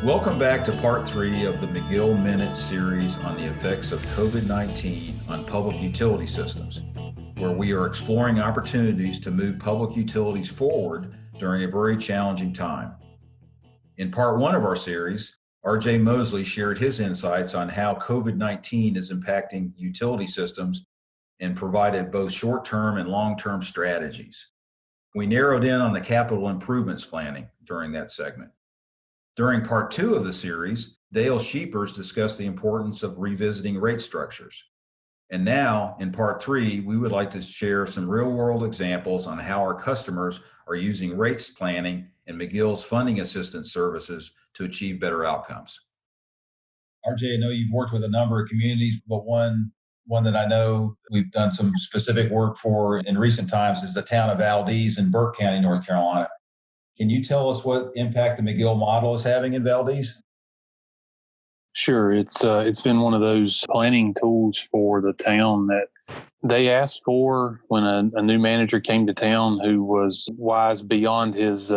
Welcome back to part 3 of the McGill Minute series on the effects of COVID-19 on public utility systems, where we are exploring opportunities to move public utilities forward during a very challenging time. In part 1 of our series, RJ Mozeley shared his insights on how COVID-19 is impacting utility systems and provided both short-term and long-term strategies. We narrowed in on the capital improvements planning during that segment. During part 2 of the series, Dale Schepers discussed the importance of revisiting rate structures. And now, in part 3, we would like to share some real-world examples on how our customers are using rates planning and McGill's funding assistance services to achieve better outcomes. RJ, I know you've worked with a number of communities, but one that I know we've done some specific work for in recent times is the town of Valdez in Burke County, North Carolina. Can you tell us what impact the McGill model is having in Valdez? Sure. It's been one of those planning tools for the town that they asked for when a new manager came to town who was wise beyond his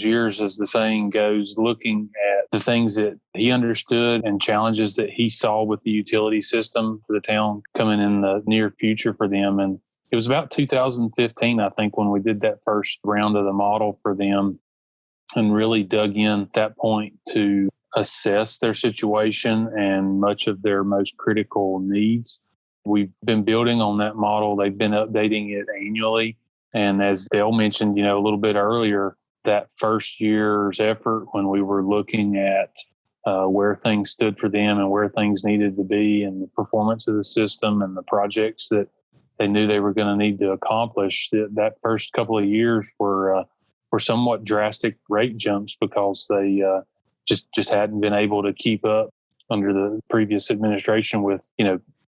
years, as the saying goes, looking at the things that he understood and challenges that he saw with the utility system for the town coming in the near future for them. And it was about 2015, I think, when we did that first round of the model for them and really dug in at that point to assess their situation and much of their most critical needs. We've been building on that model. They've been updating it annually. And as Dale mentioned, a little bit earlier, that first year's effort when we were looking at where things stood for them and where things needed to be and the performance of the system and the projects that they knew they were going to need to accomplish, that first couple of years were somewhat drastic rate jumps because they just hadn't been able to keep up under the previous administration with,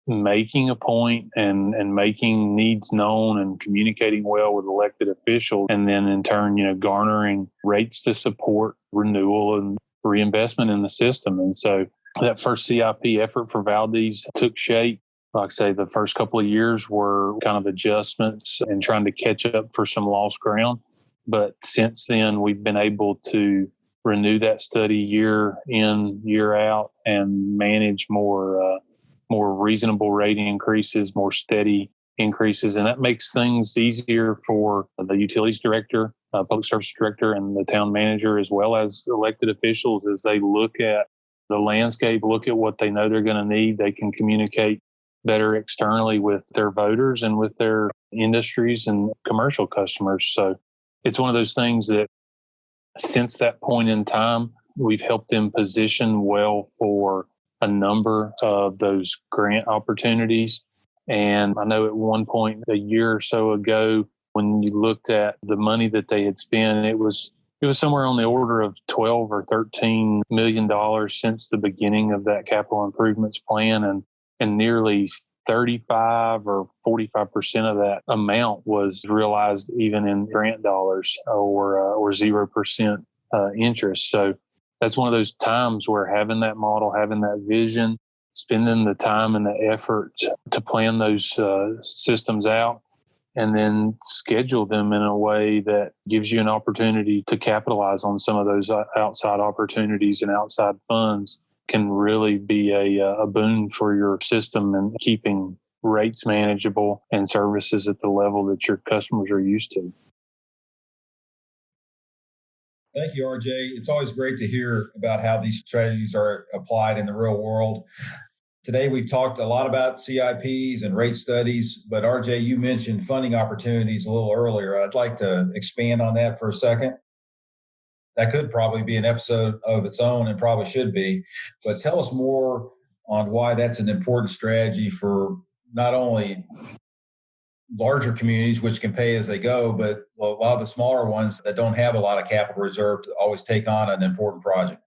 making a point and making needs known and communicating well with elected officials, and then in turn, garnering rates to support renewal and reinvestment in the system. And so that first CIP effort for Valdez took shape. Like I say, the first couple of years were kind of adjustments and trying to catch up for some lost ground. But since then, we've been able to renew that study year in, year out, and manage more reasonable rate increases, more steady increases. And that makes things easier for the utilities director, public service director, and the town manager, as well as elected officials, as they look at the landscape, look at what they know they're going to need. They can communicate better externally with their voters and with their industries and commercial customers. So it's one of those things that since that point in time, we've helped them position well for a number of those grant opportunities. And I know at one point a year or so ago, when you looked at the money that they had spent, it was somewhere on the order of $12 or $13 million since the beginning of that capital improvements plan, and nearly 35 or 45% of that amount was realized even in grant dollars or 0% interest. So that's one of those times where having that model, having that vision, spending the time and the effort to plan those systems out and then schedule them in a way that gives you an opportunity to capitalize on some of those outside opportunities and outside funds can really be a boon for your system and keeping rates manageable and services at the level that your customers are used to. Thank you, RJ. It's always great to hear about how these strategies are applied in the real world. Today, we've talked a lot about CIPs and rate studies, but RJ, you mentioned funding opportunities a little earlier. I'd like to expand on that for a second. That could probably be an episode of its own and probably should be, but tell us more on why that's an important strategy for not only larger communities, which can pay as they go, but a lot of the smaller ones that don't have a lot of capital reserve to always take on an important project.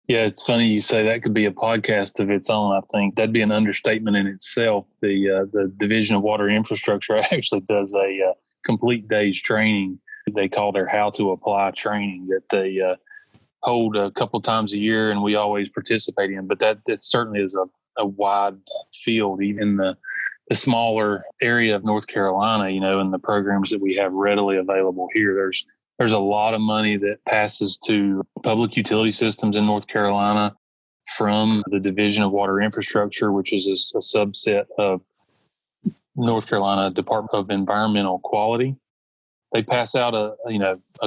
Yeah, it's funny you say that could be a podcast of its own. I think that'd be an understatement in itself. The Division of Water Infrastructure actually does a complete day's training. They call their How to Apply training that they hold a couple times a year, and we always participate in. But that certainly is a wide field, even the smaller area of North Carolina, and the programs that we have readily available here. There's there's a lot of money that passes to public utility systems in North Carolina from the Division of Water Infrastructure, which is a subset of North Carolina Department of Environmental Quality. They pass out a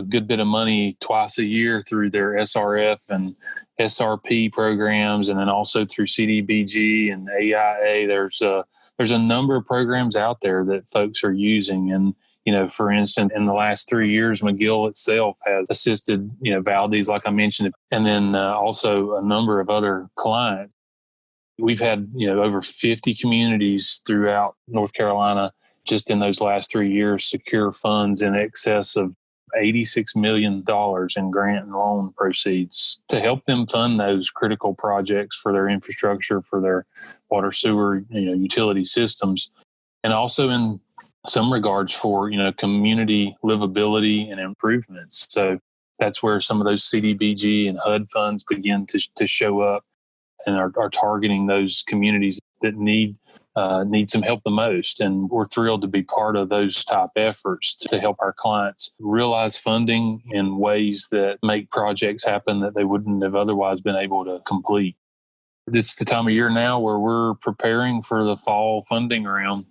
good bit of money twice a year through their SRF and SRP programs, and then also through CDBG and AIA. There's a number of programs out there that folks are using. And, for instance, in the last 3 years, McGill itself has assisted, Valdez, like I mentioned, and then also a number of other clients. We've had, over 50 communities throughout North Carolina just in those last 3 years secure funds in excess of $86 million in grant and loan proceeds to help them fund those critical projects for their infrastructure, for their water, sewer, utility systems, and also in some regards for, community livability and improvements. So that's where some of those CDBG and HUD funds begin to show up and are targeting those communities that need some help the most. And we're thrilled to be part of those type efforts to help our clients realize funding in ways that make projects happen that they wouldn't have otherwise been able to complete. It's the time of year now where we're preparing for the fall funding round,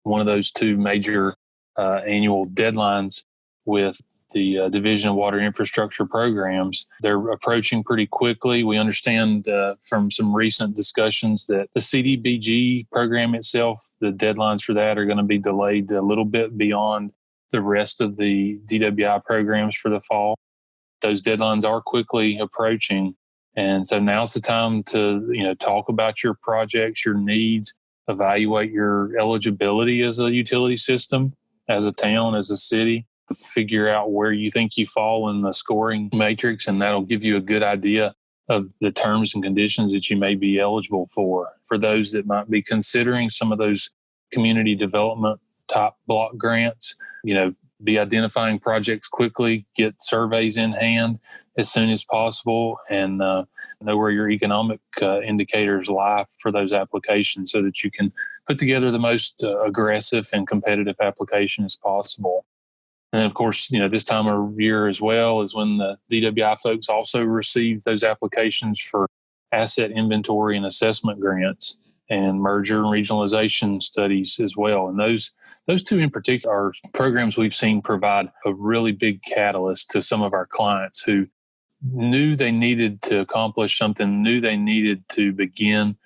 one of those two major annual deadlines with the Division of Water Infrastructure programs. They're approaching pretty quickly. We understand from some recent discussions that the CDBG program itself, the deadlines for that are going to be delayed a little bit beyond the rest of the DWI programs for the fall. Those deadlines are quickly approaching. And so now's the time to, talk about your projects, your needs, evaluate your eligibility as a utility system, as a town, as a city. Figure out where you think you fall in the scoring matrix, and that'll give you a good idea of the terms and conditions that you may be eligible for. For those that might be considering some of those community development type block grants, be identifying projects quickly, get surveys in hand as soon as possible, and know where your economic indicators lie for those applications so that you can put together the most aggressive and competitive application as possible. And of course, this time of year as well is when the DWI folks also receive those applications for asset inventory and assessment grants and merger and regionalization studies as well. And those two in particular are programs we've seen provide a really big catalyst to some of our clients who knew they needed to accomplish something, knew they needed to begin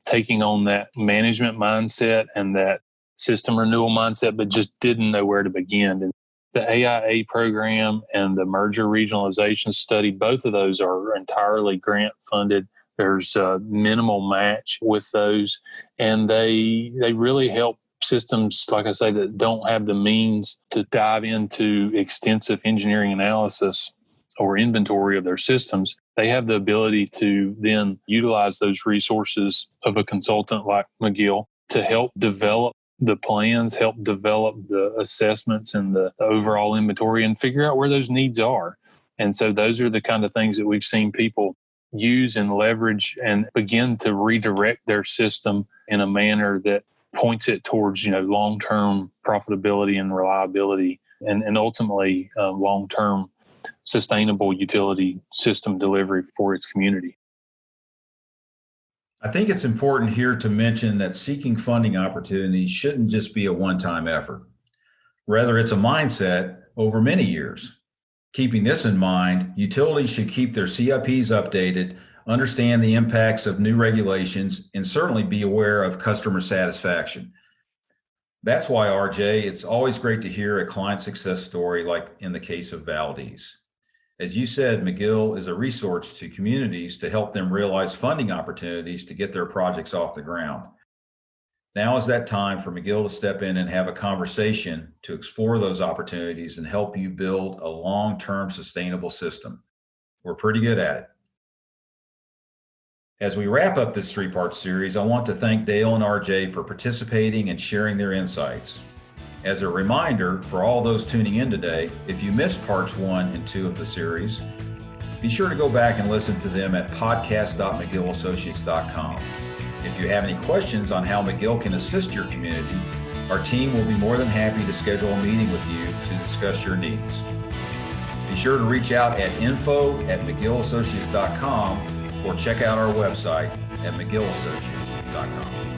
taking on that management mindset and that system renewal mindset, but just didn't know where to begin. And the AIA program and the merger regionalization study, both of those are entirely grant funded. There's a minimal match with those, and they really help systems, like I say, that don't have the means to dive into extensive engineering analysis or inventory of their systems. They have the ability to then utilize those resources of a consultant like McGill to help develop the plans, help develop the assessments and the overall inventory and figure out where those needs are. And so those are the kind of things that we've seen people use and leverage and begin to redirect their system in a manner that points it towards, long-term profitability and reliability and ultimately long-term sustainable utility system delivery for its community. I think it's important here to mention that seeking funding opportunities shouldn't just be a one-time effort. Rather, it's a mindset over many years. Keeping this in mind, utilities should keep their CIPs updated, understand the impacts of new regulations, and certainly be aware of customer satisfaction. That's why, RJ, it's always great to hear a client success story like in the case of Valdez. As you said, McGill is a resource to communities to help them realize funding opportunities to get their projects off the ground. Now is that time for McGill to step in and have a conversation to explore those opportunities and help you build a long-term sustainable system. We're pretty good at it. As we wrap up this three-part series, I want to thank Dale and RJ for participating and sharing their insights. As a reminder for all those tuning in today, if you missed parts 1 and 2 of the series, be sure to go back and listen to them at podcast.mcgillassociates.com. If you have any questions on how McGill can assist your community, our team will be more than happy to schedule a meeting with you to discuss your needs. sure to reach out at info@mcgillassociates.com or check out our website at mcgillassociates.com.